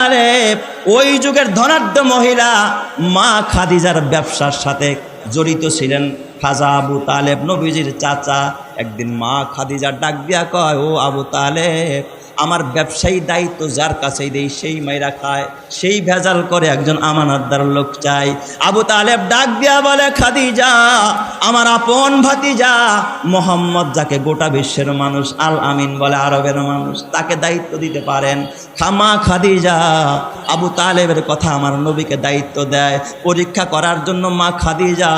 আরে ওই যুগের ধনাঢ্য মহিলা মা খাদিজার ব্যবসার সাথে জড়িত ছিলেন খাজা আবু তালেব, নবীজির চাচা। একদিন মা খাদিজা ডাক দিয়া কয়, ও আবু তালেব, আমার ব্যবসায়ী দায়িত্ব যার কাছেই দেই সেই মাইরা খায়, সেই ভেজাল করে, একজন আমানতদার লোক চাই। আবু তালেব ডাক দিয়া বলে, খাদিজা, আমার আপন ভাতিজা মোহাম্মদ, যাকে গোটা বিশ্বের মানুষ আল আমিন বলে, আরবের মানুষ, তাকে দায়িত্ব দিতে পারেন। মা খাদিজা আবু তালেবের কথা আমার নবীকে দায়িত্ব দেয় পরীক্ষা করার জন্য। মা খাদিজা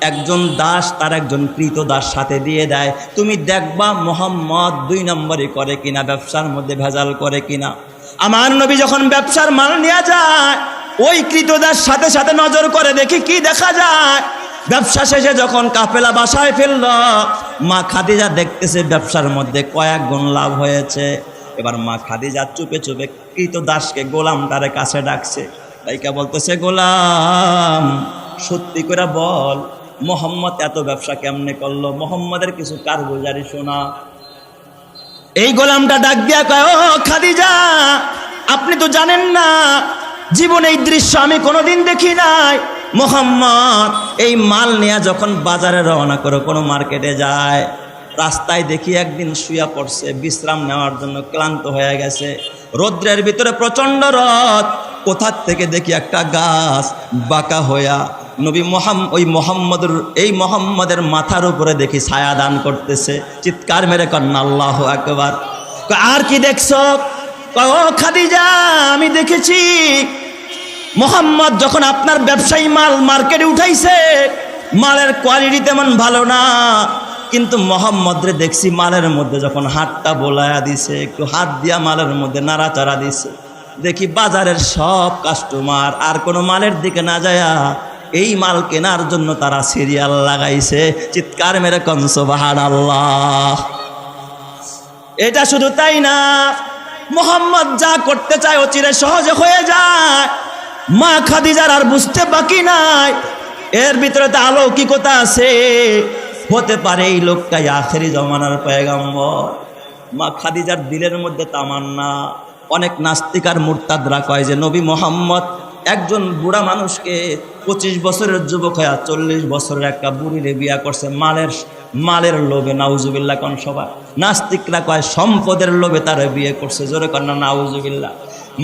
একজন দাস তার একজন কৃত দাস সাথে দিয়ে দেয়, তুমি দেখবা মোহাম্মদ 2 নম্বরই করে কিনা, ব্যবসার মধ্যে ভেজাল করে কিনা। আমার নবী যখন ব্যবসার মাল নিয়ে যায়, ওই কৃতদাস সাথে সাথে নজর করে দেখি কি দেখা যায়। ব্যবসা শেষে যখন কাফেলা বাসায় ফেলল, মা খাদিজা দেখতেছে ব্যবসার মধ্যে কয়েক গুণ লাভ হয়েছে। এবার মা খাদিজা চুপে চুপে কৃতদাসকে, গোলামটারে কাছে ডাকছে, তাইকা বলতেছে, গোলাম, সত্যি করে বল, মোহাম্মদ এত ব্যবসা কেমনে করলো, মোহাম্মদের কিছু কারগুজারি শোনা। এই গোলামটা ডাক দিয়া কয়, ও খাদিজা, আপনি তো জানেন না, জীবনে এই দৃশ্য আমি কোনোদিন দেখি নাই। মোহাম্মদ এই মাল নিয়ে যখন বাজারে রওনা করে কোনো মার্কেটে যায়, রাস্তায় দেখি একদিন শুয়া পড়ছে বিশ্রাম নেওয়ার জন্য, ক্লান্ত হয়ে গেছে, রৌদ্রের ভিতরে প্রচণ্ড রোদ। কোথার থেকে দেখি একটা গাছ বাঁকা হইয়া নবী মোহাম্মদের মাথার উপরে দেখি ছায়া দান করতেছে। চিৎকার মেরে কন্যা আল্লাহু আকবার। আর কি দেখছো? ও খাদিজা, আমি দেখেছি মোহাম্মদ যখন আপনার ব্যবসায়ী মাল মার্কেটে উঠাইছে, মালের কোয়ালিটি তেমন ভালো না, কিন্তু মোহাম্মদরে দেখছি মালের মধ্যে যখন হাতটা বোলায়া দিছে, একটু হাত দিয়া মালের মধ্যে নাড়াচাড়া দিছে, দেখি বাজারের সব কাস্টমার আর কোনো মালের দিকে না যায়া এই মাল কেনার জন্য তারা সিরিয়াল লাগাইছে। চিৎকার মেরে কোন সুবহানাল্লাহ। এটা শুধু তাই না, মোহাম্মদ যা করতে চায় অচিরে সহজে হয়ে যায়। মা খাদিজার আর বুঝতে বাকি নাই, এর ভিতরে তো অলৌকিকতা আছে, হতে পারে এই লোকটাই আখেরি জমানার পয়গম্বর। মা খাদিজার দিলের মধ্যে তামান্না। অনেক নাস্তিক আর মুরতাদরা কয় যে নবী মোহাম্মদ একজন বুড়া মানুষকে 25 বছরের যুবক হয়ে 40 বছরের একটা বুড়িরে বিয়া করছে মালের লোভে। নাউজুবিল্লাহ কোন সবাই। নাস্তিকরা কয় সম্পদের লোভে তারা বিয়ে করছে। জোরে কর না নাউজুবিল্লাহ।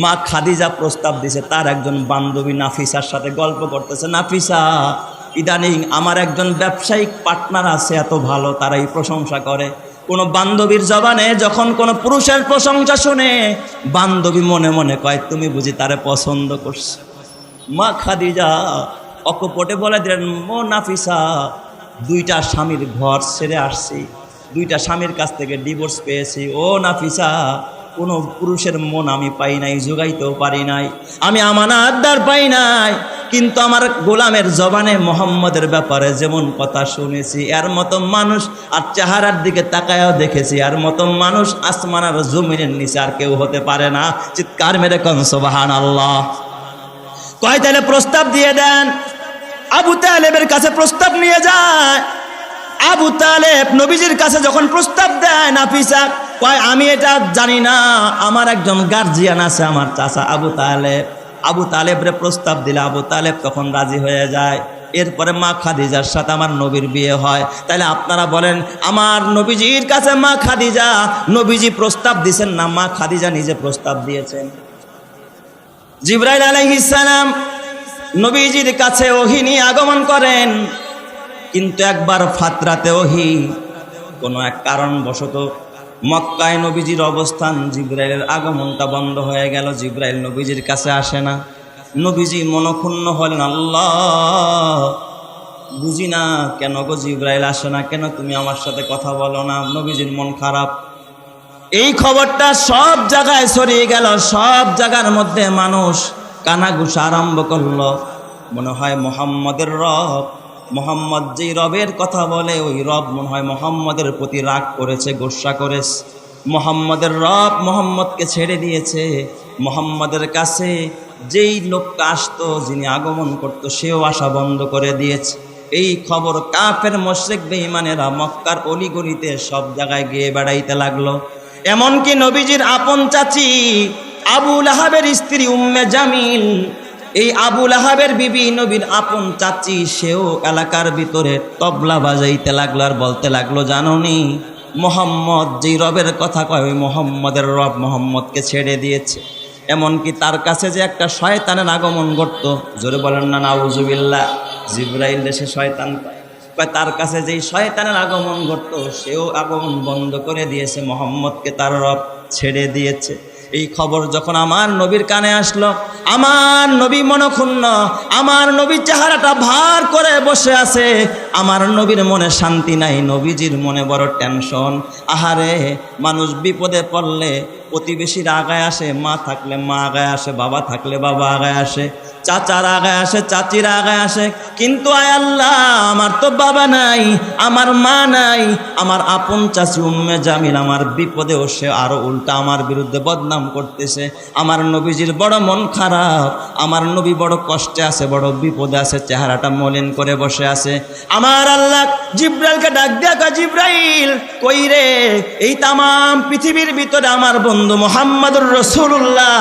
মা খাদিজা প্রস্তাব দিছে, তার একজন বান্ধবী নাফিসার সাথে গল্প করতেছে, নাফিসা, ইদানিং আমার একজন ব্যবসায়িক পার্টনার আছে, এত ভালো, তারাই প্রশংসা করে। কোনো বান্ধবীর জবানে যখন কোনো পুরুষের প্রশংসা শুনে, বান্ধবী মনে মনে কয় তুমি বুঝি তারে পছন্দ করছে। মা খাদিজা অকপটে বলে দিলেন, ও নাফিসা, 2টা স্বামীর ঘর ছেড়ে আসছি, 2টা স্বামীর কাছ থেকে ডিভোর্স পেয়েছি। ও নাফিসা, কোনো পুরুষের মন আমি পাই নাই, জোগাইতেও পারি নাই, আমি আমানতদার পাই নাই, কিন্তু আমার গোলামের জবানে মোহাম্মদের ব্যাপারে যেমন কথা শুনেছি, এর মতো মানুষ আর চেহারার দিকে তাকায়ও দেখেছি, এর মতো মানুষ আসমান আর জমিনের নিচে আর কেউ হতে পারে না। চিৎকার মেরে কোন সুবহানাল্লাহ। কয় তাহলে প্রস্তাব দিয়ে দেন। আবু তালেবের কাছে প্রস্তাব নিয়ে যায়। আবু তালেব নবীজির কাছে যখন প্রস্তাব দেয়, নাফিসা কয় আমি এটা জানি না, আমার একজন গার্জিয়ান আছে, আমার চাচা আবু তালেবরে প্রস্তাব দিলে আবু তালেব তখন রাজি হয়ে যায়। এরপরে মা খাদিজার সাথে আমার নবীর বিয়ে হয়। তাহলে আপনারা বলেন, আমার নবীজির কাছে মা খাদিজা, নবীজি প্রস্তাব দিয়েছেন না মা খাদিজা নিজে প্রস্তাব দিয়েছেন? জিবরাইল আলাইহিস সালাম নবীজির কাছে ওহী নিয়ে আগমন করেন, কিন্তু একবার ফাতরাতে ওহী কোনো এক কারণবশত মক্কায় নবীজির অবস্থান, জিবরাইলের আগমনটা বন্ধ হয়ে গেল। জিবরাইল নবীজির কাছে আসে না। নবীজি মনক্ষুণ্ণ হলেন, আল্লাহ, বুঝি না কেন গো জিবরাইল আসে না, কেন তুমি আমার সাথে কথা বলো না। নবীজির মন খারাপ। এই খবরটা সব জায়গায় ছড়িয়ে গেল, সব জায়গার মধ্যে মানুষ কানাঘুষা আরম্ভ করলো। মনে হয় মোহাম্মদের রব, মোহাম্মদ যেই রবের কথা বলে ওই রব মনে হয় মোহাম্মদের প্রতি রাগ করেছে, গোসা করেছে। মোহাম্মদের রব মোহাম্মদকে ছেড়ে দিয়েছে। মোহাম্মদের কাছে যেই লোকটা আসতো, যিনি আগমন করতো, সেও আসা বন্ধ করে দিয়েছে। এই খবর কাফের মুশরিক বেঈমানেরা মক্কার অলিগলিতে সব জায়গায় গিয়ে বেড়াইতে লাগলো। এমনকি নবীজির আপন চাচি আবু লাহাবের স্ত্রী উম্মে জামিল, এই আবু লাহাবের বিবি নবীর আপন চাচি, সেও এলাকার ভিতরে তবলা বাজাইতে লাগলো আর বলতে লাগলো, জানোনি মোহাম্মদ যেই রবের কথা কয় ওই মোহাম্মদের রব মোহাম্মদকে ছেড়ে দিয়েছে। এমনকি তার কাছে যে একটা শয়তানের আগমন ঘটত, জোরে বলেন না নাউজুবিল্লাহ, জিবরাইল সে শয়তান কয়, তার কাছে যেই শয়তানের আগমন ঘটত সেও আগমন বন্ধ করে দিয়েছে, মোহাম্মদকে তার রব ছেড়ে দিয়েছে। এই খবর যখন আমার নবীর কানে আসলো, আমার নবী মনক্ষুণ্ণ, আমার নবীর চেহারাটা ভার করে বসে আছে, আমার নবীর মনে শান্তি নাই, নবীজির মনে বড় টেনশন। আহারে, মানুষ বিপদে পড়লে প্রতিবেশীরা আগায় আসে, মা থাকলে মা আগায় আসে, বাবা থাকলে বাবা আগায় আসে, চাচারা আগায় আসে, চাচিরা আগায় আসে, কিন্তু আয় আল্লাহ আমার তো বাবা নাই, আমার মা নাই, আমার আপন চাচি উম্মে জামিল আমার বিপদেও সে আরো উল্টা আমার বিরুদ্ধে বদনাম করতেছে। আমার নবীজির বড় মন খারাপ, আমার নবী বড় কষ্টে আছে, বড় বিপদে আছে, চেহারাটা মলিন করে বসে আছে। আমার আল্লাহ জিব্রাইলকে ডাক দেখা, জিব্রাইল কই রে? এই তামাম পৃথিবীর ভিতরে আমার বন্ধু মুহাম্মদুর রাসূলুল্লাহ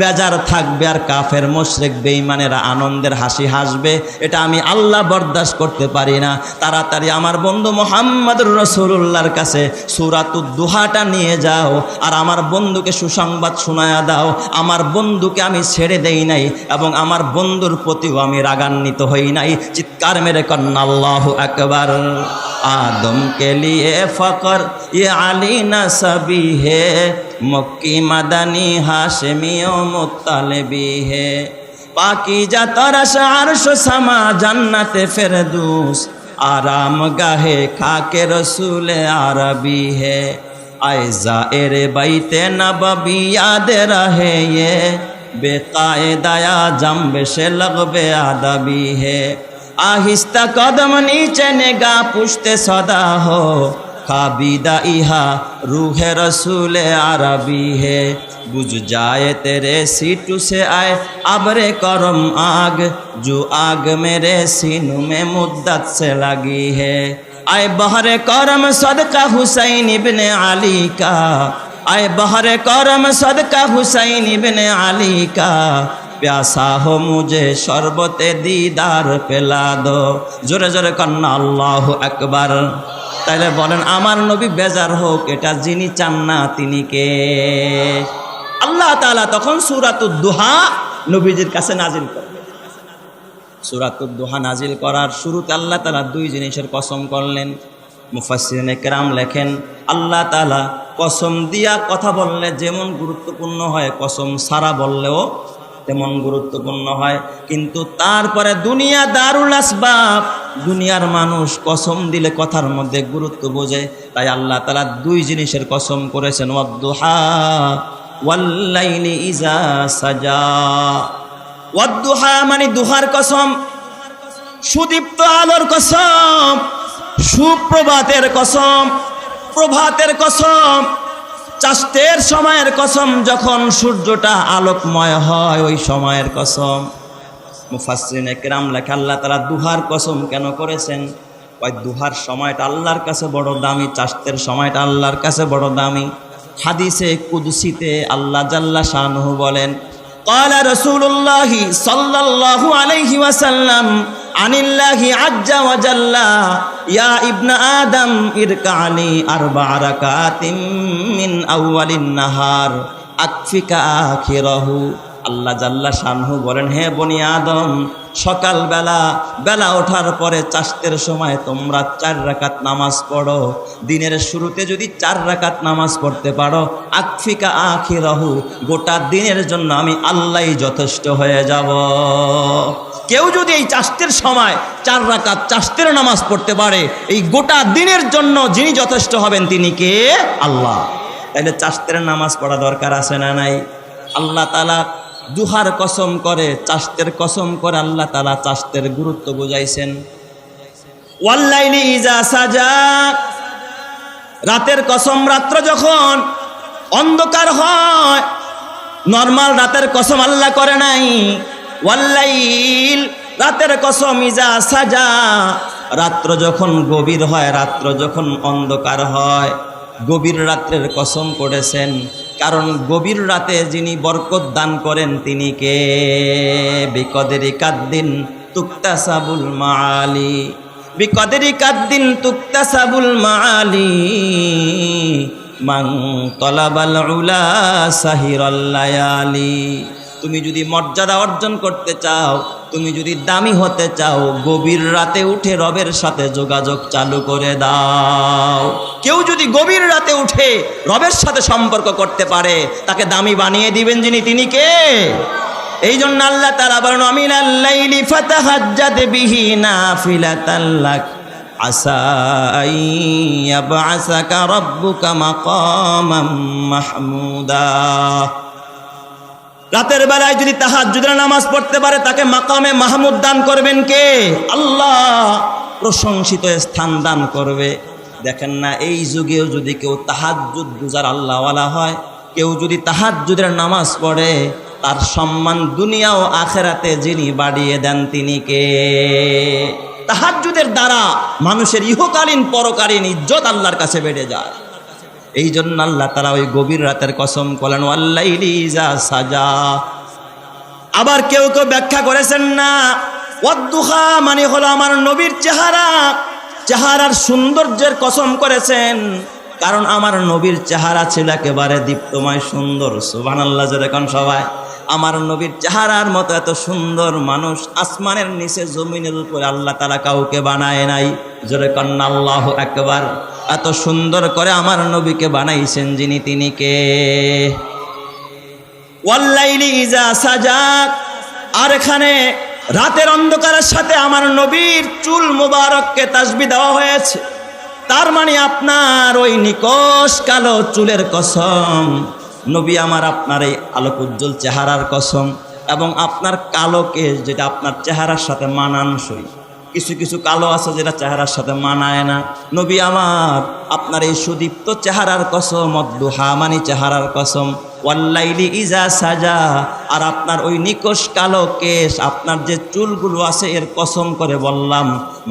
বেজার থাকবে আর কাফের মুশরিক বেঈমানেরা আনন্দের হাসি হাসবে, এটা আমি আল্লাহ বরদাস্ত করতে পারি না। তাড়াতাড়ি আমার বন্ধু মুহাম্মদুর রাসূলুল্লাহর কাছে সূরাতুদ দুহাটা নিয়ে যাও আর আমার বন্ধুকে সুসংবাদ শোনায়া দাও, আমার বন্ধুকে আমি ছেড়ে দেই নাই এবং আমার বন্ধুর প্রতিও আমি রাগান্বিত হই নাই। চিৎকার মেরে কন্না আল্লাহু আকবার। आदम के लिए फ़क्र ये अली नसबी है, मक्की मदनी हाशमी व मुत्तलबी है, पाकीज़ा तरश अर्श समा जन्नत फिरदौस, आराम गाहे खाके रसूल अरबी है, आए ज़ाइर बैते नबवी याद रहे ये, बेकायदा जंब से लगबे अदबी है, आहिस्ता कदम नीचे निगाह पुश्ते सदा हो, खाबीदा इहा रूह रसूल अरबी है, बुझ जाए तेरे सीटू से आए अबरे करम आग, जो आग मेरे सीनों में मुद्दत से लगी है, आए बहरे करम सदका हुसैन इब्ने अली का, आए बहरे करम सदका हुसैन इब्ने अली का, प्यासा हो मुझे शरबते दीदार पिला दो। जोरे जोरे कन्ना अल्लाहु আকবার। তাইলে বলেন আমার নবী বেজার হোক, এটা যিনি চান না তিনি কে? আল্লাহ তাআলা তখন সূরাতুদ দুহা নবীজির কাছে নাজিল করলেন। সূরাতুদ দুহা নাজিল করার শুরুতে আল্লাহ তাআলা দুই জিনিসের কসম করলেন। মুফাসসিরিনে কেরাম লেখেন, আল্লাহ তাআলা কসম দিয়া কথা বললে যেমন গুরুত্বপূর্ণ হয়, কসম সারা বললেও তেমন গুরুত্বপূর্ণ হয়। কিন্তু তারপরে দুনিয়া দারুল আসবাব, দুনিয়ার মানুষ কসম দিলে কথার মধ্যে গুরুত্ব বোঝে, তাই আল্লাহ তাআলা দুই জিনিসের কসম করেছেন, ওয়াদ-দুহা ওয়াল-লাইলি ইযা সাজা। ওয়াদ-দুহা মানে দুহার কসম, সুদীপ্ত আলোর কসম, সুপ্রভাতের কসম, প্রভাতের কসম, চাষতের সময়ের কসম, যখন সূর্যটা আলোকময় হয় ওই সময়ের কসম। মুফাসসিরিনে কেরাম লেখে আল্লাহ তাআলা দুহার কসম কেন করেছেন? ওই দুহার সময়টা আল্লাহর কাছে বড় দামি, চাষতের সময়টা আল্লাহর কাছে বড় দামি। হাদিসে কুদসিতে আল্লাহ জাল্লা শানুহু বলেন, قال رسول الله صلى الله عليه وسلم عن الله عز وجل يا ابن آدم اركع لي 4 ركعات من أول النهار أكفك آخره। আল্লাহ জাল্লা শানহু বলেন, হে বনি আদম, সকাল বেলা ওঠার পরে চাষতের সময় তোমরা 4 রাকাত নামাজ পড়ো। দিনের শুরুতে যদি 4 রাকাত নামাজ পড়তে পারো, আকফিকা আখিরাহু, গোটা দিনের জন্য আমি আল্লাহই যথেষ্ট হয়ে যাব। কেউ যদি এই চাষতের সময় 4 রাকাত চাষতের নামাজ পড়তে পারে, এই গোটা দিনের জন্য যিনি যথেষ্ট হবেন তিনি কে? আল্লাহ। তাইলে চাষতের নামাজ পড়া দরকার আছে না নাই? আল্লাহ তাআলা দুহার কসম করে, চাষতের কসম করে আল্লাহ তাআলা চাষতের গুরুত্ব বুঝাইছেন। ওয়াল্লাইলি ইজা সাজা, রাতের কসম, রাত্র যখন অন্ধকার হয়, নরমাল রাতের কসম আল্লাহ করে নাই। ওয়াল্লাইল, রাতের কসম, ইজা সাজা, রাত্র যখন গভীর হয়, রাত্র যখন অন্ধকার হয়, গভীর রাত্রের কসম করেছেন, কারণ গভীর রাতে যিনি বরকত দান করেন তিনি কে? বিকদরি কাদ্দিন তুকতাসাবুল মাআলি, বিকদরি কাদ্দিন তুকতাসাবুল মাআলি, মান তলাবাল উলা সাহিরাল লায়ালি। তুমি যদি মর্যাদা অর্জন করতে চাও, তুমি যদি দামি হতে চাও, গভীর রাতে উঠে রবের সাথে যোগাযোগ চালু করে দাও। কেউ যদি গভীর রাতে উঠে রবের সাথে সম্পর্ক করতে পারে, তাকে দামি বানিয়ে দিবেন যিনি, তিনি কে? এই জন্য আল্লাহ তাআলা বলেন, মিনাল লাইলি ফাতাহাজ্জাদ বিহি নাফিলাতাল লাক আসা আইয়াবআসাকা রাব্বুকা মাকামাম মাহমুদা। রাতের বেলায় যদি তাহাজ্জুদের নামাজ পড়তে পারে, তাকে মাকামে মাহমুদ দান করবেন কে? আল্লাহ প্রশংসিত স্থান দান করবে। দেখেন না, এই যুগেও যদি কেউ তাহাজ্জুদ গুজার আল্লাহওয়ালা হয়, কেউ যদি তাহাজ্জুদের নামাজ পড়ে, তার সম্মান দুনিয়া ও আখেরাতে যিনি বাড়িয়ে দেন তিনি কে? তাহাজ্জুদের দ্বারা মানুষের ইহকালীন পরকালীন ইজ্জত আল্লাহর কাছে বেড়ে যায়। এই জন্য আল্লাহ তাআলা ওই গভীর রাতের কসম করলেন, ওয়াল্লাইলি ইযা সাজা। আবার কেউ কেউ ব্যাখ্যা করেছেন না, ওয়াদ্দুহা মানে হলো আমার নবীর চেহারা, চেহারার সৌন্দর্যের কসম করেছেন, কারণ আমার নবীর চেহারা ছিল একেবারে দীপ্তময় সুন্দর। সুবহানাল্লাহ, যেরকম সবাই আমার নবীর চেহারার মতো এত সুন্দর মানুষ আসমানের নিচে জমিনের উপরে আল্লাহ তাআলা কাউকে বানায় নাই। জোরে কন্না আল্লাহু আকবার। এত সুন্দর করে আমার নবীকে বানাইছেন যিনি, তিনি কে? ওয়াল্লাইলি ইযা সাজা। আর এখানে রাতের অন্ধকারের সাথে আমার নবীর চুল মুবারককে তাসবিহ দেওয়া হয়েছে। তার মানে আপনার ওই নিকশ কালো চুলের কসম, নবী আমার আপনার এই আলোক উজ্জ্বল চেহারার কসম, এবং আপনার কালো কেশ যেটা আপনার চেহারার সাথে মানানসই। কিছু কিছু কালো আছে যেটা চেহারার সাথে মানায় না। নবী আমার আপনার এই সুদীপ্ত চেহারার কসম, অদ্দুহা মানে চেহারার কসম, ওয়াল্লাইলি ইজা সাজা। আর আপনার ওই নিকশ কালো কেশ, আপনার যে চুলগুলো আছে এর কসম করে বললাম,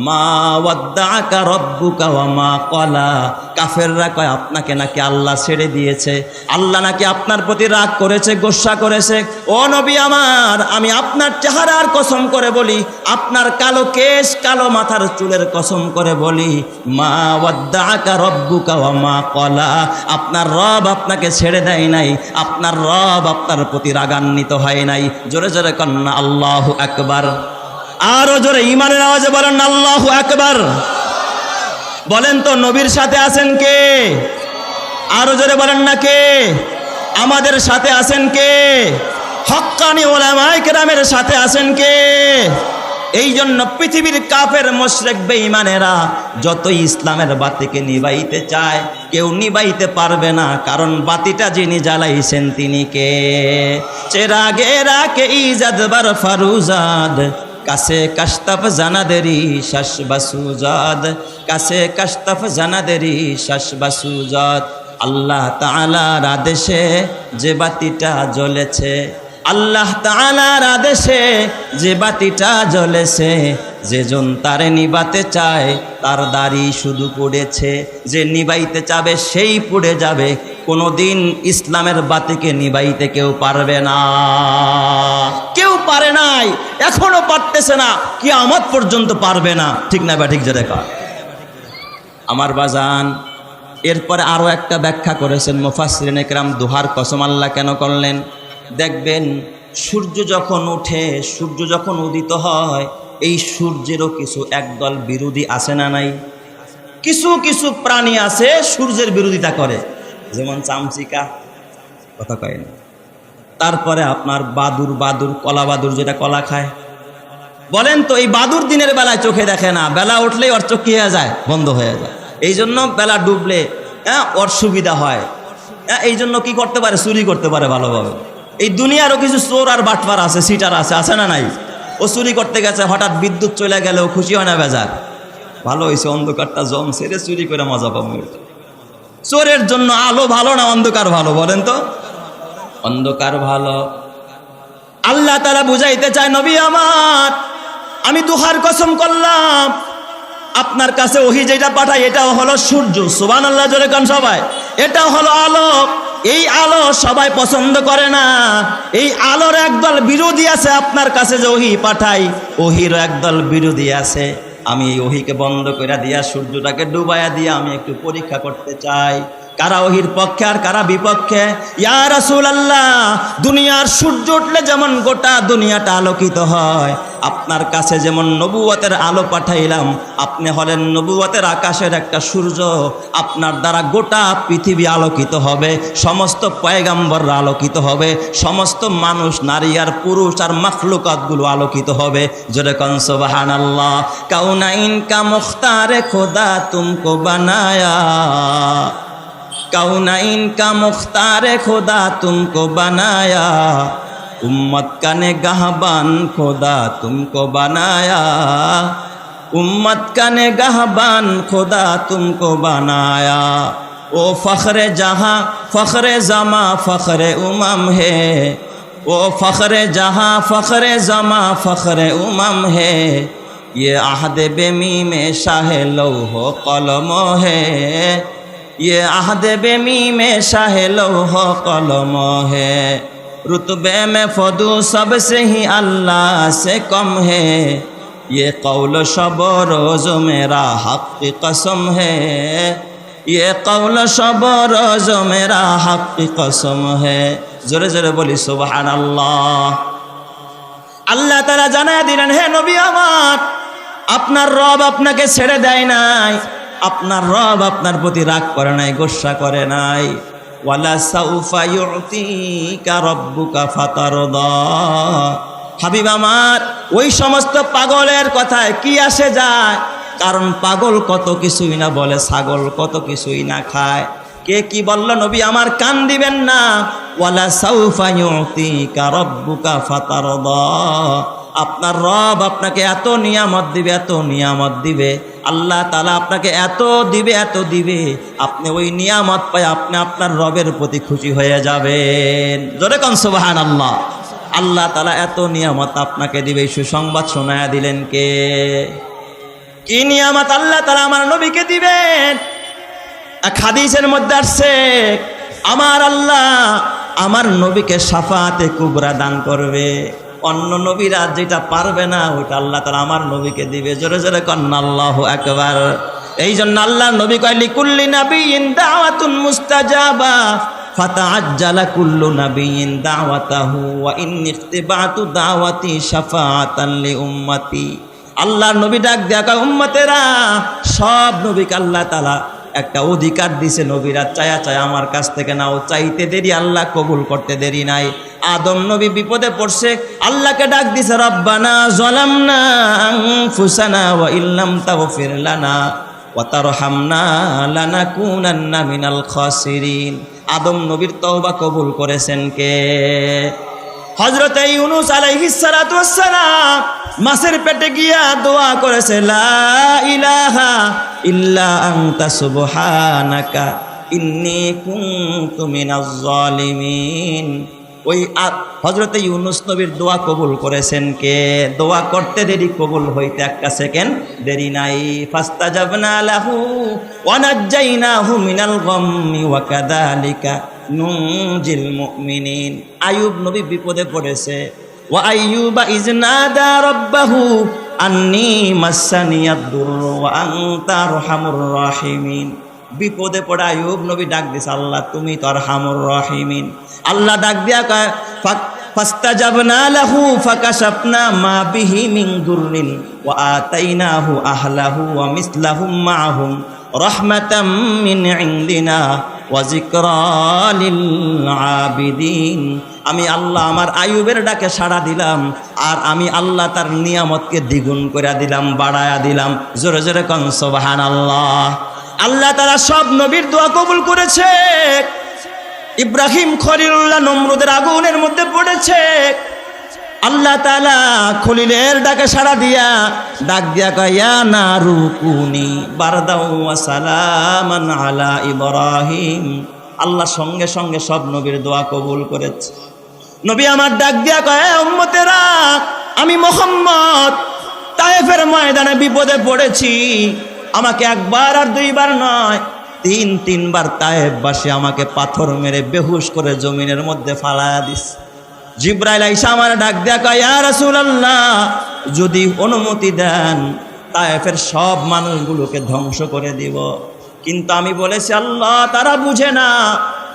মা ওয়াদ্দাআকা রব্বুকা ওয়া মা ক্বালা। কাফেররা কয় আপনাকে নাকি আল্লাহ ছেড়ে দিয়েছে, আল্লাহ নাকি আপনার প্রতি রাগ করেছে, গোসা করেছে। ও নবী আমার, আমি আপনার চেহারার কসম করে বলি, আপনার কালো কেশ কালো মাথার চুলের কসম করে বলি, মা ওয়াদ্দাআকা রব্বুকা ওয়া মা ক্বালা। আপনার রব আপনাকে ছেড়ে দেয় নাই, আপনার রব আপনার প্রতি রাগান্বিত হয় নাই। জোরে জোরে কন্না আল্লাহু আকবার। আরো জোরে ঈমানের আওয়াজে বলেন আল্লাহু আকবার। বলেন তো নবীর সাথে আছেন কে? আরো জোরে বলেন না কে? আমাদের সাথে আছেন কে? হক্কানি উলামায়ে কেরামের সাথে আছেন কে? এই জন্য পৃথিবীর কাফের মুশরিক বেঈমানেরা যতই ইসলামের বাতিকে নিভাইতে চায়, কেউ নিভাইতে পারবে না, কারণ বাতিটা যিনি জ্বালাইছেন তিনি কে? চেরাগে রাকে ইজাদ বার ফারুজাদ, কাছে কাশতাফ জানাদেরি শাস বাসুজাদ, কাছে কাশতাফ জানাদেরি শাস বাসুজাদ। আল্লাহ তাআলার আদেশে যে বাতিটা জ্বলেছে, আল্লাহ তাআলার আদেশে যে বাতিটা জ্বলেছে, যেজন তারে নিবাতে চায় তার দাড়ি শুধু পড়েছে, যে নিবাইতে চাবে সেই পুড়ে যাবে। কোনোদিন ইসলামের বাতিকে নিবাইতে কেউ পারবে না, কেউ পারে নাই, এখনো পারতেছে না, কিয়ামত পর্যন্ত পারবে না। ঠিক না বা ঠিক? যে দেখা আমার বাজান। এরপরে আরো একটা ব্যাখ্যা করেছেন মুফাসসিরিনে কেরাম, দুহার কসম আল্লাহ কেন করলেন? দেখবেন সূর্য যখন ওঠে, সূর্য যখন উদিত হয়, এই সূর্যেরও কিছু একদল বিরোধী আছে না নাই? কিছু কিছু প্রাণী আছে সূর্যের বিরোধিতা করে, যেমন চামচিকা, কথা কয় না। তারপরে আপনার বাদুর, বাদুর কলা বাদুর, যেটা কলা খায়। বলেন তো এই বাদুর দিনের বেলায় চোখে দেখে না, বেলা উঠলেই ওর চোখ কি হয়ে যায়? বন্ধ হয়ে যায়। এই জন্য বেলা ডুবলে ওর সুবিধা হয়। এই জন্য কি করতে পারে? চুরি করতে পারে ভালোভাবে। এই দুনিয়ারও কিছু চোর আর বাটপার আছে, সিটার আছে, আছে না নাই? ও চুরি করতে গেছে, হঠাৎ বিদ্যুৎ চলে গেলেও খুশি হয় না, বেজার? ভালো হয়েছে অন্ধকারটা জমছে রে, চুরি করে মজা পাবো। চোরের জন্য আলো ভালো না অন্ধকার ভালো? বলেন তো। অন্ধকার ভালো। আল্লাহ তাআলা বুঝাইতে চায়, নবী আমার, আমি দুহার কসম করলাম, আপনার কাছে ওহী যেটা পাঠায় এটাও হলো সূর্য, সুবহানাল্লাহ জোরে কান সবাই। এটাও হলো আলো। এই আলো সবাই পছন্দ করে না। এই আলোর একদল বিরোধী আছে। আপনার কাছে যে ওহী পাঠাই ওহীর একদল বিরোধী আছে। আমি এই ওহীকে বন্ধ করে দিয়া সূর্যটাকে ডুবাইয়া দিয়া আমি একটু পরীক্ষা করতে চাই কারা ওহীর পক্ষে আর কারা বিপক্ষে। ইয়া রাসূলুল্লাহ, দুনিয়ার সূর্য উঠলে যেমন গোটা দুনিয়াটা আলোকিত হয়, আপনার কাছে যেমন নবুয়তের আলো পাঠাইলাম, আপনি হলেন নবুয়তের আকাশের একটা সূর্য। আপনার দ্বারা গোটা পৃথিবী আলোকিত হবে, সমস্ত পয়গাম্বররা আলোকিত হবে, সমস্ত মানুষ, নারী আর পুরুষ আর মাখলুকাতগুলো আলোকিত হবে। জোরে কোন সুবহানাল্লাহ। কাউনাইন কা মুখতারে খোদা তুমকো বানায়া, काउनाइन का मुख्तार खुदा तुमको बनाया, उम्मत का निगहबान खुदा तुमको बनाया, उम्मत का निगहबान खुदा तुमको बनाया। ओ फ़ख्रे जहाँ फ़ख्रे ज़मा फ़ख्रे उमम है, ओ फ़ख्रे जहाँ फ़ख्रे ज़मा फ़ख्रे उमम है, ये आहद बेमी में शाह लौह कलम है, ये आहद बेमी में शाह लौह कलम है, रुतबे में फदू सबसे ही अल्लाह से कम है, ये कौल शब रोज़ मेरा हक़ की कसम है, ये कौल शब रोज़ मेरा हक़ की कसम है। जोरे जोरे बोली सुबहानाल्लाह। अल्लाह ताला জানায় দিলেন, হে নবী আমার, আপনার রব আপনাকে ছেড়ে দেয় নাই, আপনার রব আপনার প্রতি রাগ করে নাই, গোসা করে নাই। ওয়ালা সাউফা ইউতিকা রাব্বুকা ফাতারদা। হাবিব আমার, ওই সমস্ত পাগলের কথায় কি আসে যায়? কারণ পাগল কত কিছুই না বলে, ছাগল কত কিছুই না খায়। কে কি বলল নবী আমার, কান দিবেন না। ওয়ালা সাউফা ইউতিকা রাব্বুকা ফাতারদা। আপনার রব আপনাকে এত নিয়ামত দিবে, এত নিয়ামত দিবে, আল্লাহ তাআলা আপনাকে এত দিবে, এত দিবে, আপনি ওই নিয়ামত পায় আপনি আপনার রবের প্রতি খুশি হয়ে যাবেন। জোরে কোন সুবহানাল্লাহ। আল্লাহ তাআলা এত নিয়ামত আপনাকে দিবে। সুসংবাদ শোনায়া দিলেন কে? কি নিয়ামত আল্লাহ তাআলা আমার নবীকে দিবেন? এক হাদিসের মধ্যে আসছে, আমার আল্লাহ আমার নবীকে শাফাআতে কুবরা দান করবে। অন্য নবীরা যেটা পারবে না ওইটা আল্লাহ তাআলা আমার নবীকে দিবে। জোরে জোরে কন্না আল্লাহু আকবার। এই জন্য আল্লাহ নবী কয়, লিকুল্লি নাবিয়্যিন দাওয়াতুন মুস্তাজাবা ফাতাআজ্জালা কুল্লু নাবিয়্যিন দাওয়াতাহু ওয়া ইন্নী ইখতিবাতু দাওয়াতি শাফাআতান লি উম্মতি। আল্লাহর নবী ডাক দেয়া কয়, উম্মতেরা, সব নবীকে আল্লাহ তাআলা একটা অধিকার দিছে, নবীরা চায়া চায়া আমার কাছ থেকে নাও। চাইতে দেরি, আল্লাহ কবুল করতে দেরি নাই। আদম নবী বিপদে পড়ছে, আল্লাহকে ডাক দিছে, রব্বানা যালামনা আনফুসানা ওয়া ইল্লাম তাগফির লানা ওয়া তারহামনা লানাকুনান্না মিনাল খাসিরিন। আদম নবীর তওবা কবুল করেছেন কে? হযরত ইউনূস আলাইহিস সালাতু ওয়াস সালাম মাছের পেটে গিয়া দোয়া করেছে, লা ইলাহা ইল্লা আনতা সুবহানাকা ইন্নী কুনতু মিনাজ জালিমিন। ওই হযরত ইউনূস নবীর দোয়া কবুল করেছেন কে? দোয়া করতে দেরি, কবুল হইতে একটা সেকেন্ড দেরি নাই। ফাস্তাজাবনা লাহু ওয়া নাজ্জাইনাহু মিনাল গাম্মি ওয়া কাযালিকা নুজিল মুমিনিন। আইয়ুব নবী বিপদে পড়েছে, ওয়া আইয়ুবা ইয নাদা রাব্বাহু আন্নী মাসসানিয়াদ দুররু ওয়া আনতা আরহামুর রাহিমিন। বিপদে পড়ে আইয়ুব নবী ডাক দিছে, আল্লাহ তুমি তো আরহামুর রাহিমিন। আল্লাহ ডাক দিয়া কয়, ফাস্তাজাবনা লাহু ফাকাশাফনা মা বিহি মিন দুররিন ওয়া আতাইনাহু আহলাহু ওয়া মিসলাহুম মাআহুম রাহমাতাম মিন ইনদিনা ওয়া যিকরা লিল আবিদিন। আমি আল্লাহ আমার আইয়ুবের ডাকে সাড়া দিলাম, আর আমি আল্লাহ তার নিয়ামতকে দ্বিগুণ করে দিলাম, বাড়ায়া দিলাম। জোরে জোরে কোন সুবহানাল্লাহ। আল্লাহ তাআলা সব নবীর দোয়া কবুল করেছে। ইব্রাহিম খলিলুল্লাহ নমরুদের আগুনের মধ্যে পড়েছে, আল্লাহ তাআলা খলিলের ডাকে সাড়া দিয়া ডাক দিয়া কয়, ইয়া নারু কুনি বারদাও ওয়া সালামান আলা ইব্রাহিম। আল্লাহ সঙ্গে সঙ্গে সব নবীর দোয়া কবুল করেছে। নবী আমার ডাক দিয়া কয়, উম্মতেরা, আমি মুহাম্মদ তায়েফের ময়দানে বিপদে পড়েছি, আমাকে একবার আর দুইবার নয়, তিনবার তায়েফবাসী আমাকে পাথর মেরে বেহুশ করে জমিনের মধ্যে ফালায়া দিস। জিব্রাইল আইসা আমার ডাক দেয়া কয়, ইয়া রাসূলুল্লাহ, যদি অনুমতি দেন তায়েফের সব মানুষগুলোকে ধ্বংস করে দিব। কিন্তু আমি বলেছি, আল্লাহ তারা বুঝে না,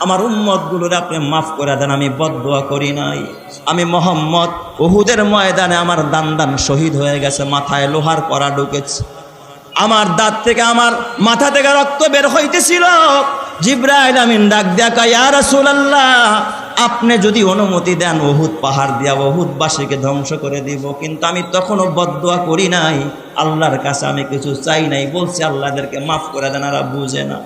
আমার উম্মতগুলোর আপনি মাফ করে দেন, আমি বদদুয়া করি নাই। আমি মুহাম্মদ উহুদের ময়দানে আমার দান শহীদ হয়ে গেছে, মাথায় লোহার কড়া ঢুকেছে, আমার দাঁত থেকে আমার মাথা থেকে রক্ত বের হইতেছিল। জিব্রাইল আমিন ডাক দেয়া কয়, ইয়া রাসূলুল্লাহ, আপনি যদি অনুমতি দেন উহুদ পাহাড় দিয়া উহুদবাসীকে ধ্বংস করে দিব। কিন্তু আমি তখনও বদদুয়া করি নাই, আল্লাহর কাছে আমি কিছু চাই নাই, বলছি আল্লাহদেরকে মাফ করে দেন, এরা বুঝে না।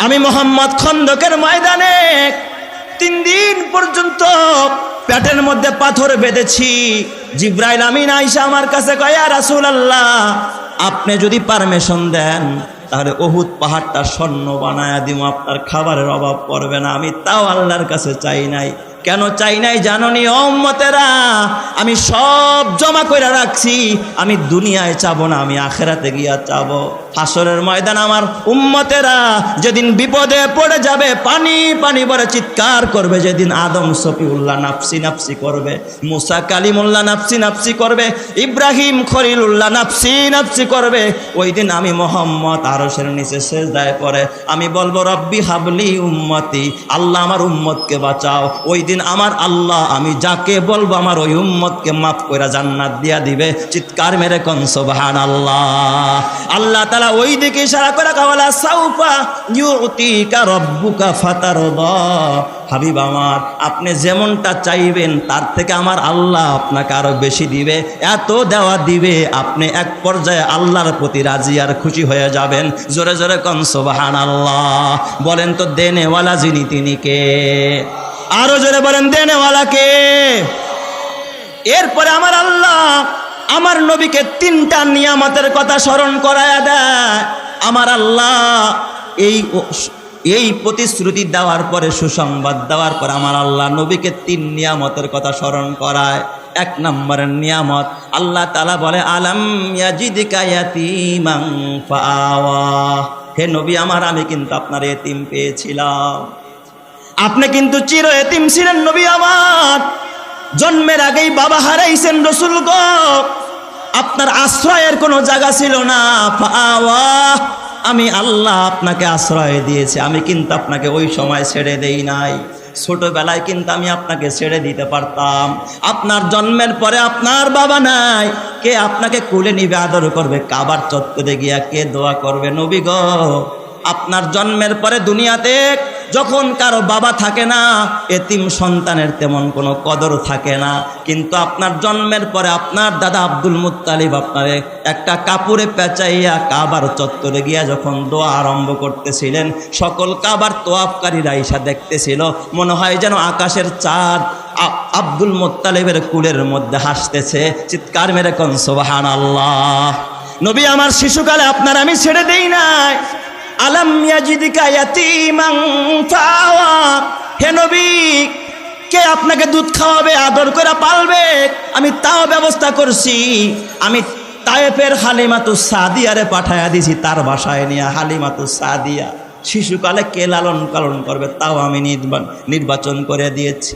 আমি মুহাম্মদ খন্দকের ময়দানে 3 দিন পর্যন্ত পেটের মধ্যে পাথর বেঁধেছি। জিব্রাইল আমিন আয়েশা আমার কাছে কয়, ইয়া রাসূলুল্লাহ, আপনি যদি পারমিশন দেন তাহলে উহুদ পাহাড়টা স্বর্ণ বানায়া দিব, আপনার খাবারের অভাব পড়বে না। আমি তাও আল্লাহর কাছে চাই নাই। কেন চাই নাই জাননি ও উম্মতেরা? আমি সব জমা করে রাখছি, আমি দুনিয়ায় চাবো না, আমি আখেরাতে গিয়া চাবো। হাসরের ময়দান আমার উম্মতেরা যেদিন বিপদে পড়ে যাবে, পানি পানি বলে চিৎকার করবে, যেদিন আদম সফিউল্লাহ নাফসি নাফসি করবে, মুসা কালিমুল্লাহ নাফসি নাফসি করবে, ইব্রাহিম খলিলুল্লাহ নাফসি নাফসি করবে, ওই দিন আমি মুহাম্মদ আরশের নিচে সিজদায় পড়ে আমি বলবো, রব্বি হাবলি উম্মতি, আল্লাহ আমার উম্মতকে বাঁচাও। ওই দিন আমার আল্লাহ আমি যাকে বলবো আমার ওই উম্মতকে মাফ করে জান্নাত দিয়া দিবে। চিৎকার মেরে কোন সুবহানাল্লাহ। আল্লাহ তাআলা ওই দিকে ইশারা করে কাওয়ালা সাউফা ইউতিকা রব্বুকা ফাতারদা। হাবিব আমার, আপনি যেমনটা চাইবেন তার থেকে আমার আল্লাহ আপনাকে আরো বেশি দিবে, এত দেওয়া দিবে আপনি এক পর্যায়ে আল্লাহর প্রতি রাজি আর খুশি হয়ে যাবেন। জোরে জোরে কোন সুবহানাল্লাহ। বলেন তো দেনেওয়ালা যিনি তিনি কে? আরো জোরে বলেন দেনেওয়ালা কে? এরপরে আমার আল্লাহ আমার নবীকে 3টা নিয়ামতের কথা স্মরণ করায়া দেয়। আমার আল্লাহ এই প্রতিশ্রুতি দেওয়ার পরে, সুসংবাদ দেওয়ার পর আমার আল্লাহ নবীকে 3 নিয়ামতের কথা স্মরণ করায়। 1 নম্বরের নিয়ামত আল্লাহ তাআলা বলে, আলাম ইয়াজিদকা ইয়াতীমান ফাআওয়া। হে নবী আমার, আমি কিন্তু আপনার এতিম পেয়েছিলাম, আপনি কিন্তু চির এতিম ছিলেন নবী আমার। জন্মের আগেই বাবা হারাইছেন রাসূল গো, আপনার আশ্রয়ের কোনো জায়গা ছিল না। ফাআওয়া, আমি আল্লাহ আপনাকে আশ্রয় দিয়েছি, আমি কিন্তু আপনাকে ওই সময় ছেড়ে দেই নাই। ছোটবেলায় কিন্তু আমি আপনাকে ছেড়ে দিতে পারতাম। আপনার জন্মের পরে আপনার বাবা নাই, কে আপনাকে কোলে নিবে, আদর করবে? কাবার চত্বরে গিয়া কে দোয়া করবে? নবী গো, আপনার জন্মের পরে দুনিয়াতে যখন কারো বাবা থাকে না, এতিম সন্তানের তেমন কোনো কদর থাকে না। কিন্তু আপনার জন্মের পরে আপনার দাদা আব্দুল মুত্তালিব আপনারে একটা কাপড়ে পেঁচাইয়া কাবার চত্বরে গিয়া যখন দোয়া আরম্ভ করতেছিলেন, সকল কাবার তোয়াফকারীরা আইসা দেখতেছিল, মনে হয় যেন আকাশের চাঁদ আব্দুল মুত্তালিবের কুলের মধ্যে হাসতেছে। চিৎকার মেরে কোন সুবহানাল্লাহ। নবী আমার, শিশুকালে আপনার আমি ছেড়ে দেই নাই। আলাম ইয়াজিদকা ইয়াতীমান ফাআওয়া। হে নবী, কে আপনাকে দুধ খাওয়াবে, আদর করে পালবে, আমি তাও ব্যবস্থা করছি। আমি তায়েফের হালিমাতুস সাদিয়ারে পাঠায়া দিছি, তার বাসায় নিয়ে হালিমাতুস সাদিয়া। শিশুকালে কে লালন পালন করবে তাও আমি নির্বাচন করে দিয়েছি।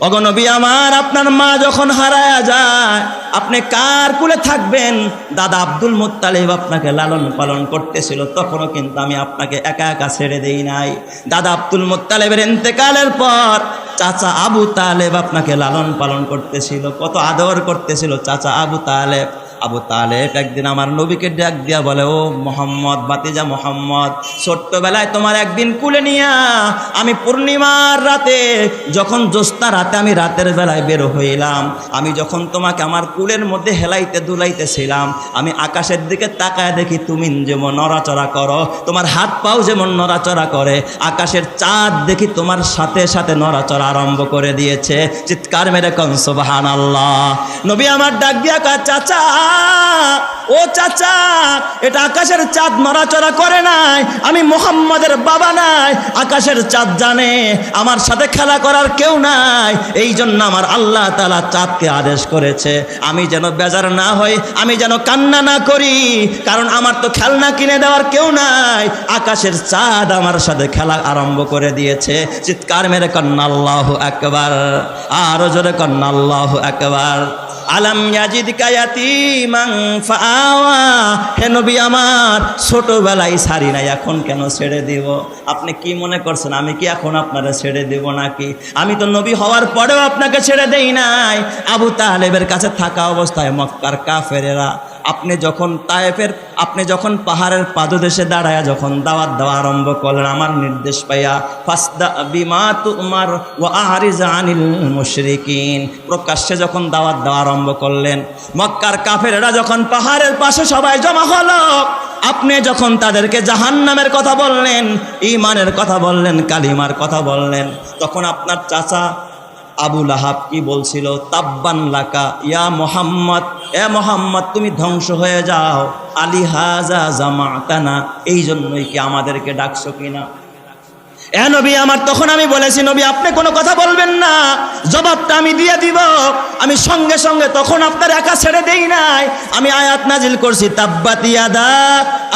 ওগো নবী আমার, আপনার মা যখন হারায়া যায় আপনি কার কুলে থাকবেন? দাদা আব্দুল মুত্তালিব আপনাকে লালন পালন করতেছিল, তখনও কিন্তু আমি আপনাকে একা একা ছেড়ে দেই নাই। দাদা আব্দুল মুত্তালিবের ইন্তেকালের পর চাচা আবু তালেব আপনাকে লালন পালন করতেছিল, কত আদর করতেছিল চাচা আবু তালেব। আবু তালেব একদিন আমার নবীকে ডাক দিয়া বলে, ও মোহাম্মদ, বাতিজা মোহাম্মদ, ছোট্টবেলায় তোমার একদিন কুলে নিয়া আমি পূর্ণিমার রাতে, যখন জ্যোৎস্না রাতে আমি রাতের বেলায় বের হইলাম, আমি যখন তোমাকে আমার কুলের মধ্যে হেলাইতে দুলাইতেছিলাম, আমি আকাশের দিকে তাকায় দেখি তুমি যেমন নড়াচড়া করো, তোমার হাত পাও যেমন নড়াচড়া করে, আকাশের চাঁদ দেখি তোমার সাথে সাথে নড়াচড়া আরম্ভ করে দিয়েছে। চিৎকার মেরে কোন সুবহানাল্লাহ। নবী আমার ডাক দিয়া কয়, চাচা ও চাচা, এটা আকাশের চাঁদ নড়াচড়া করে নাই, আমি মুহাম্মাদের বাবা নাই, আকাশের চাঁদ জানে আমার সাথে খেলা করার কেউ নাই, এই জন্য আমার আল্লাহ তাআলা চাঁদকে আদেশ করেছে আমি যেন বেজার না হই, আমি যেন কান্না না করি, কারণ আমার তো খেলনা কিনে দেওয়ার কেউ নাই, আকাশের চাঁদ আমার সাথে খেলা আরম্ভ করে দিয়েছে। চিৎকার মেরে কন্না আল্লাহু আকবার, আরো জোরে কন্না আল্লাহু আকবার। আলাম ইয়াজিদকা ইয়াতীমান ফাআওয়া, হে নবী আমার ছোটবেলায় ছাড়ি নাই, এখন কেন ছেড়ে দিব? আপনি কি মনে করছেন আমি কি এখন আপনারা ছেড়ে দেব নাকি? আমি তো নবী হওয়ার পরেও আপনাকে ছেড়ে দেই নাই। আবু তালেবের কাছে থাকা অবস্থায় মক্কার কাফেরেরা, আপনি যখন তায়েফের, আপনি যখন পাহাড়ের পাদদেশে দাঁড়ায়া যখন দাওয়াত দেওয়া আরম্ভ করলেন আমার নির্দেশ পাইয়া, ফাসদা বিমা তুমার ওয়া আরিজ আনিল মুশরিকিন, প্রকাশ্যে যখন দাওয়াত দেওয়া আরম্ভ করলেন, মক্কার কাফেরেরা যখন পাহাড়ের পাশে সবাই জমা হলো, আপনি যখন তাদেরকে জাহান্নামের কথা বললেন, ঈমানের কথা বললেন, কালিমার কথা বললেন, তখন আপনার চাচা আবু লাহাব কি বলছিল? তাব্বান লাকা ইয়া মুহাম্মদ, এ মুহাম্মদ তুমি ধ্বংস হয়ে যাও, আলী হাজা জামাতানা, এই জন্যই কি আমাদেরকে ডাকছো কিনা? এ নবী আমার, তখন আমি বলেছি নবী আপনি কোনো কথা বলবেন না, জবাবটা আমি দিয়ে দিব। আমি সঙ্গে সঙ্গে তখন আপনার একা ছেড়ে দেই নাই, আমি আয়াত নাজিল করছি, তাব্বাত ইয়াদা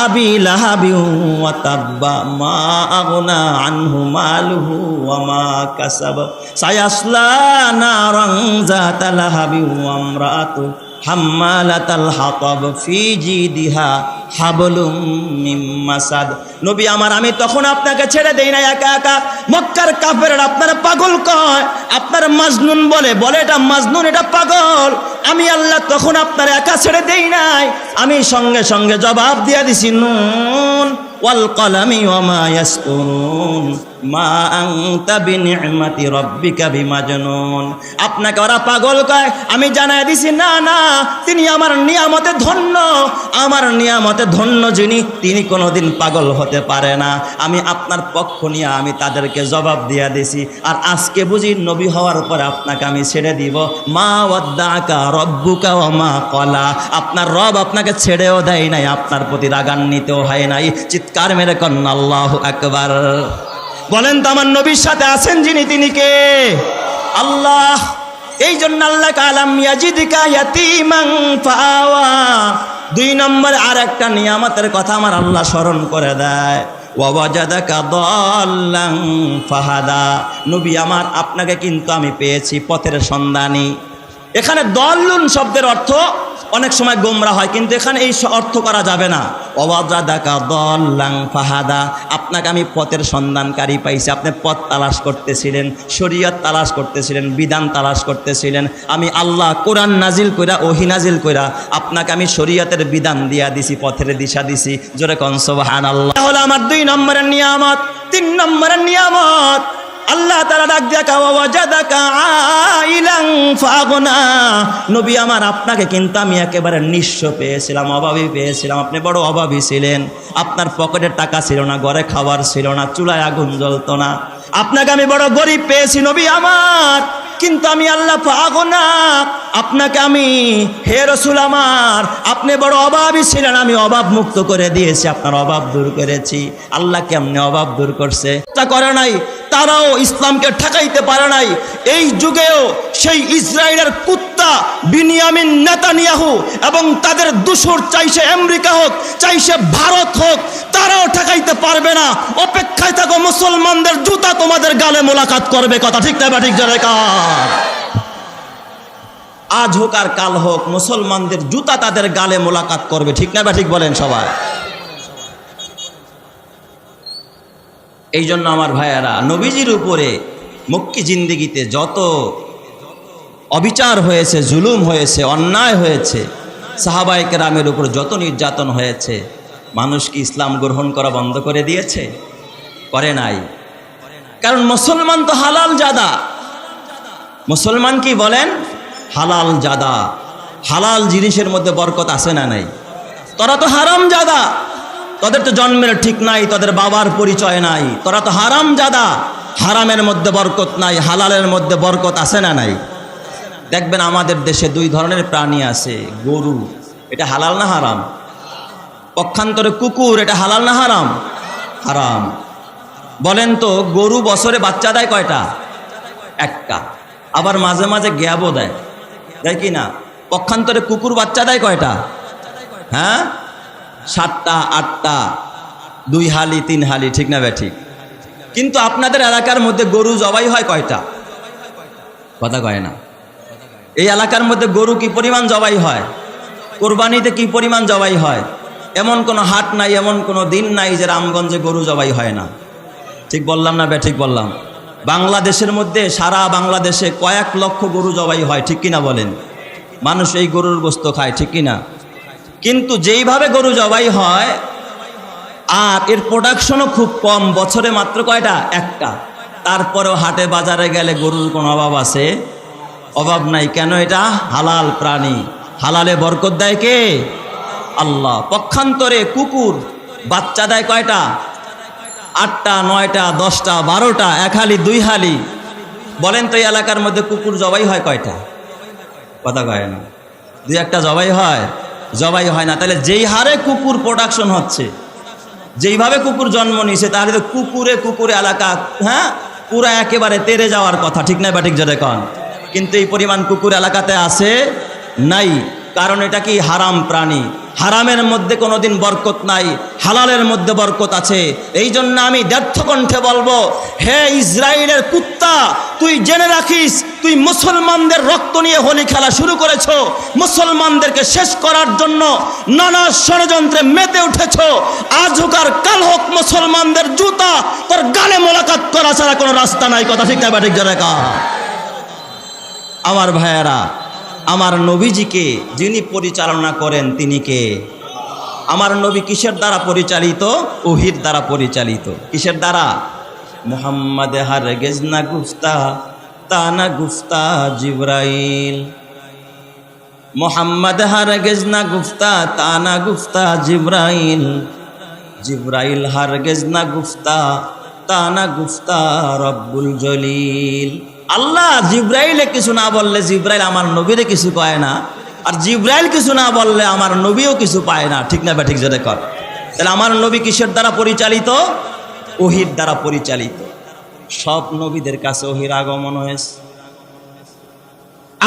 আবি লাহাবি ওয়া তাব্বা, মা আগনা আনহু মালুহু ওয়া মা কাসাব, সায়াসলা নারান যাতা লাহাবি ওয়া ইমরাতু হাম্মালাতাল হাতাব ফি জিদিহা হাবলুম মিন মাসাদ। নবী আমার, আমি তখন আপনাকে ছেড়ে দেই না একা একা। মক্কার কাফেররা আপনারা পাগল কয়, আপনার মাজনুন বলে, এটা মাজনুন, এটা পাগল। আমি আল্লাহ তখন আপনার একা ছেড়ে দেই নাই, আমি সঙ্গে সঙ্গে জবাব দিয়ে দিছি, নুন ওয়াল কলামি ওয়া মা ইয়াসতুরুন মা আনতা বিনি'মাতি রাব্বিকা বিমাজনুন। আপনাকে ওরা পাগল কয়, আমি জানাই দিছি না না, তিনি আমার নিয়ামতে ধন্য, আমার নিয়ামতে ধন্য যিনি, তিনি কোনোদিন পাগল হতে পারে না। আমি আপনার পক্ষ নিয়ে আমি তাদেরকে জবাব দিয়ে দিছি। আর আজকে বুঝি নবী হওয়ার পরে আপনাকে আমি ছেড়ে দিব? মা ওয়াদ্দাকা রব্বুকা ওয়া মা ক্বালা, আপনার রব আপনাকে ছেড়েও দেয় নাই, আপনার প্রতি রাগান্বিতও হয় নাই। চিৎকার মেরে কন্না আল্লাহু আকবার। বলেন তো আমার নবীর সাথে আছেন যিনি, তিনি কে? আল্লাহ। এই জন্য আল্লাহ আলাম ইয়াজিদকা ইয়াতীমান ফাআওয়া, 2 নম্বর আর একটা নিয়ামতের কথা আমার আল্লাহ স্মরণ করে দেয়, ওয়া ওয়াজাদাকা দাল্লান ফাহাদা। নবী আমার, আপনাকে কিন্তু আমি পেয়েছি পথের সন্ধানী। এখানে দল্লুন শব্দের অর্থ অনেক সময় গোমরা হয়, কিন্তু এখানে এই অর্থ করা যাবে না। ওয়াজাদাকা দাল্লান ফাহাদা, আপনাকে আমি পথের সন্ধানকারী পাইছি। আপনি পথ তালাশ করতেছিলেন, শরীয়ত তালাশ করতেছিলেন, বিধান তালাশ করতেছিলেন, আমি আল্লাহ কোরআন নাজিল কইরা, ওহী নাজিল কইরা আপনাকে আমি শরীয়তের বিধান দিয়া দিছি, পথের দিশা দিছি। জোরে কোন সুবহানাল্লাহ। তাহলে আমার 2 নম্বরের নিয়ামত। 3 নম্বরের নিয়ামত, আল্লাহ তাআলা ডাক দিয়া কা ওয়াজাদাকা আইলান ফাগনা। নবী আমার, আপনাকে কিন্তু আমি একেবারে নিঃস্ব পেয়েছিলাম, অভাবী পেয়েছিলাম। আপনি বড় অভাবী ছিলেন, আপনার পকেটে টাকা ছিল না, ঘরে খাবার ছিল না, চুলায় আগুন জ্বলতো না। আপনাকে আমি বড় গরিব পেয়েছি নবী আমার, কিন্তু আমি আল্লাহ ফাগনা, আপনাকে আমি, হে রাসূল আমার, আপনি বড় অভাবী ছিলেন, আমি অভাব মুক্ত করে দিয়েছি, আপনার অভাব দূর করেছি। আল্লাহ কেমনে অভাব দূর করছে? তা করে নাই, তারাও ইসলামকে ঠেকাইতে পারে নাই। এই যুগেও সেই ইসরায়েলের কুত্তা বিনিয়ামিন নেতানিয়াহু এবং তাদের দূষর, চাই সে আমেরিকা হোক, চাই সে ভারত হোক, তারাও ঠেকাইতে পারবে না। অপেক্ষায় থাকো, মুসলমানদের জুতা তোমাদের গালে মোলাকাত করবে। কথা ঠিক না? ঠিক জোরে কার? আজ হোক আর কাল হোক, মুসলমানদের জুতা তাদের গালে মোলাকাত করবে। ঠিক না? ঠিক বলেন সবাই। এই জন্য আমার ভাইয়ারা, নবীজির উপরে মক্কি জিন্দেগিতে যত অবিচার হয়েছে, জুলুম হয়েছে, অন্যায় হয়েছে, সাহাবায়ে কেরামের উপর যত নির্যাতন হয়েছে, মানুষ কি ইসলাম গ্রহণ করা বন্ধ করে দিয়েছে? করে নাই। কারণ মুসলমান তো হালাল জাদা। মুসলমান কি বলেন? হালাল জাদা। হালাল জিনিসের মধ্যে বরকত আছে না নাই? তোরা তো হারাম জাদা, তোদের তো জন্মের ঠিক নাই, তোদের বাবার পরিচয় নাই, তোরা তো হারাম জাদা। হারামের মধ্যে বরকত নাই, হালালের মধ্যে বরকত আছে না নাই? দেখবেন আমাদের দেশে 2 ধরনের প্রাণী আছে। গরু, এটা হালাল না হারাম? পক্ষান্তরে কুকুর, এটা হালাল না হারাম? হারাম। বলেন তো, গরু বছরে বাচ্চা দেয় কয়টা? একটা। আবার মাঝে মাঝে গ্যাবও দেয়, দেয় কি না? পক্ষান্তরে কুকুর বাচ্চা দেয় কয়টা? হ্যাঁ, 7টা 8টা, 2 হালি 3 হালি, ঠিক না ঠিক? কিন্তু আপনাদের এলাকার মধ্যে গরু জবাই হয় কয়টা? কথা কয় না। এই এলাকার মধ্যে গরু কি পরিমাণ জবাই হয়? কোরবানিতে কি পরিমাণ জবাই হয়? এমন কোনো হাট নাই, এমন কোনো দিন নাই যে রামগঞ্জে গরু জবাই হয় না। ঠিক বললাম না ঠিক বললাম? বাংলাদেশের মধ্যে, সারা বাংলাদেশে কয়েক লক্ষ গরু জবাই হয়, ঠিক কিনা বলেন? মানুষ এই গরুর গোশত খায়, ঠিক কিনা? কিন্তু যেইভাবে গরু জবাই হয় আর এর প্রোডাকশনও খুব কম, বছরে মাত্র কয়টা? একটা। তারপরেও হাটে বাজারে গেলে গরুর কোনো অভাব আছে? অভাব নাই। কেন? এটা হালাল প্রাণী। হালালে বরকত দেয় কে? আল্লাহ। পক্ষান্তরে কুকুর বাচ্চা দেয় কয়টা? 8টা 9টা 10টা 12টা, 1 হালি 2 হালি। বলেন তো এই এলাকার মধ্যে কুকুর জবাই হয় কয়টা? কথা কয় না। 2-1টা জবাই হয়? জবাই হয় না। তাহলে যেই হারে কুকুর প্রোডাকশন হচ্ছে, যেইভাবে কুকুর জন্ম নিয়েছে, তাহলে তো কুকুরে এলাকা, হ্যাঁ, পুরা একেবারে তেরে যাওয়ার কথা, ঠিক না ঠিক যেটা কন? কিন্তু এই পরিমাণ কুকুর এলাকাতে আছে নাই। কারণ এটা কি? হারাম প্রাণী। হারামের মধ্যে কোনোদিন বরকত নাই, হালালের মধ্যে বরকত আছে। এই জন্য আমি ব্যর্থ কণ্ঠে বলবো, হে ইসরায়েলের কুত্তা, তুই জেনে রাখিস, তুই মুসলমানদের রক্ত নিয়ে হোলি খেলা শুরু করেছ, মুসলমানদেরকে শেষ করার জন্য নানা ষড়যন্ত্রে মেতে উঠেছ। আজ হোক আর কাল হোক, মুসলমানদের জুতা তোর গালে মোলাকাত করা ছাড়া কোনো রাস্তা নাই। কথা ঠিক না ঠিক যারা? আমার ভাইয়েরা, আমার নবীজিকে যিনি পরিচালনা করেন তিনি কে? আমার নবী কিসের দ্বারা পরিচালিত? ওহির দ্বারা পরিচালিত। কিসের দ্বারা? মুহাম্মাদে হারগিজ না গুফতা তানা গুফতা জিবরাইল। মুহাম্মাদ হারগিজ না গুফতা তানা গুফতা জিবরাইল। জিবরাইল হারগিজ না গুফতা তানা গুফতা রব্বুল জলিল। আল্লাহ জিবরাইলে কিছু না বললে জিবরাইল আমার নবীরে কিছু পায় না, আর জিবরাইল কিছু না বললে আমার নবীও কিছু পায় না, ঠিক না বা ঠিক যেটা কর? তাহলে আমার নবী কিসের দ্বারা পরিচালিত? ওহির দ্বারা পরিচালিত। সব নবীদের কাছে ওহির আগমন হয়েছে।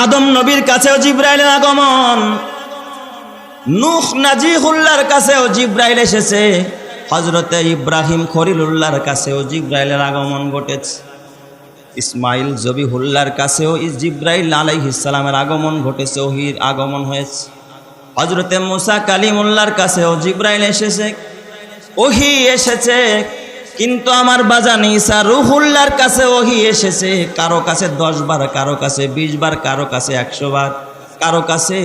আদম নবীর কাছেও জিবরাইলের আগমন, নূহ নাজিহুল্লাহর কাছেও জিবরাইল এসেছে, হযরতে ইব্রাহিম খলিলুল্লাহর কাছেও জিবরাইলের আগমন ঘটেছে, ইসমাইল জবিহুল্লাহর কাছেও জিবরাইল আলাইহিস সালামের আগমন ঘটেছে, ওহির আগমন হয়েছে। হযরতে মুসা কালিমুল্লাহর কাছেও জিবরাইল এসেছে, ওহি এসেছে। কিন্তু আমার বাজান ঈসা রূহুল্লাহর কাছে ওহি এসেছে, কারো কাছে 10 বার, কারো কাছে 20 বার, কারো কাছে 100 বার, কারো কাছে